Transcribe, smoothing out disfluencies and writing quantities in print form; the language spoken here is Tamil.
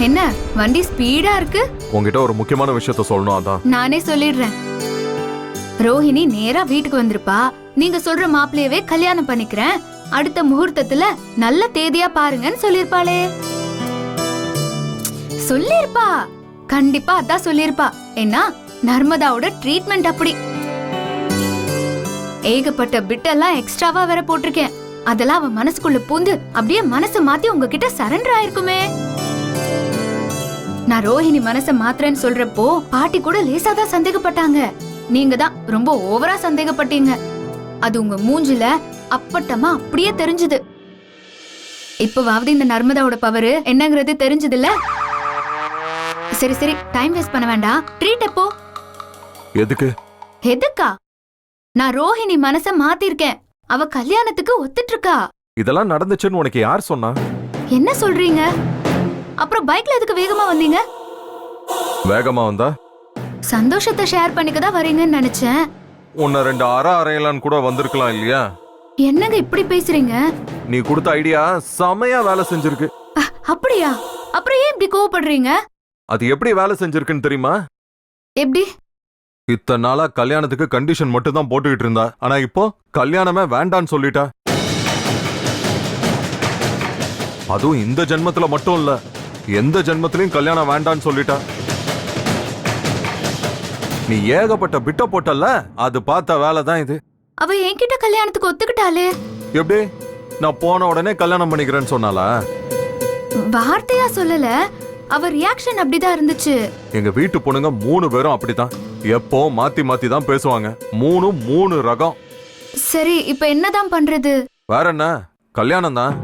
என்ன வண்டி ஸ்பீடா இருக்கு? உங்ககிட்ட ஒரு முக்கியமான விஷயத்த சொல்லணும், அதான். நானே சொல்லிடுறேன். ரோஹிணி நேரா வீட்டுக்கு வந்திருப்பா. நீங்க சொல்ற மாப்பிள்ளையவே கல்யாணம் பண்ணிக்கிறேன், அடுத்த முகூர்த்தத்துல நல்ல தேதியா பாருங்கன்னு சொல்லிருப்பாளே. சொல்லிருப்பா, கண்டிப்பா அதான் சொல்லிருப்பா. ஏன்னா நர்மதாவோட ட்ரீட்மெண்ட் அப்படி. ஏகப்பட்ட பிட்டெல்லாம் எக்ஸ்ட்ராவா வேற போட்டிருக்கேன். அதெல்லாம் அவன் மனசுக்குள்ள பூந்து அப்படியே மனசை மாத்தி உங்ககிட்ட சரண்டர் ஆயிருக்குமே. நான் ரோஹிணி மனசை மாத்திரன்னு சொல்றப்போ பாட்டி கூட லேசாதான் சந்தேகப்பட்டாங்க. நீங்க தான் ரொம்ப ஓவரா சந்தேகப்பட்டீங்க. அது உங்க மூஞ்சில அப்பட்டமா அப்படியே தெரிஞ்சது. இப்பவாவது இந்த நர்மதாவோட பவர் என்னங்கிறது தெரிஞ்சதுல்ல? சரி சரி, டைம் வேஸ்ட் பண்ண வேண்டாம். ட்ரீட் எப்போ? எதுக்கு? எதுக்கா? நான் ரோஹிணி மனச மாத்திருக்கேன். அவ கல்யாணத்துக்கு ஒத்துட்டு இருக்கா. இதெல்லாம் நடந்துச்சுன்னு உனக்கு யார் சொன்னா? என்ன சொல்றீங்க? அப்புறம் பைக்ல எதுக்கு வேகமா வந்தீங்க? வேகமா வந்தா சந்தோஷத்தை ஷேர் பண்ணிக்க தான் வரீங்கன்னு நினைச்சேன். உன்னை 2 அரையலான்னு கூட வந்திருக்கலாம் இல்லையா? என்னங்க இப்படி பேசுறீங்க? நீ கொடுத்த ஐடியா செமையா வேலை செஞ்சிருக்கு. அப்படியா? அப்புறம் ஏன் இப்படி கோவப்படுறீங்க? அது எப்படி வேலை செஞ்சிருக்குன்னு தெரியுமா? எப்படி? இத்தனை நாளா கல்யாணத்துக்கு கண்டிஷன் மட்டும் தான் போட்டுக்கிட்டு இருந்தா, ஆனா இப்போ கல்யாணமே வேண்டான்னு சொல்லிட்டா. அதுவும் இந்த ஜென்மத்துல மட்டும் இல்ல, எந்த ஜென்மத்திலையும் கல்யாணம் வேண்டான்னு சொல்லிட்டா. நீ ஏகப்பட்ட பிட்ட போட்டல்ல, அது பார்த்த வேலை தான் இது. அவ என்கிட்ட கல்யாணத்துக்கு ஒத்துக்கிட்டாளே. எப்படி? நான் போன உடனே கல்யாணம் பண்ணிக்கிறேன்னு சொன்னாலா? வார்த்தையா சொல்லல, அவ ரியாக்ஷன் அப்படிதான் இருந்துச்சு. எங்க வீட்டு பொண்ணுங்க 3 பேரும் அப்படிதான், எப்போ மாத்தி மாத்தி தான் பேசுவாங்க. 3 ரகம். சரி, இப்ப என்னதான் பண்றது? வேற என்ன, கல்யாணம் தான்.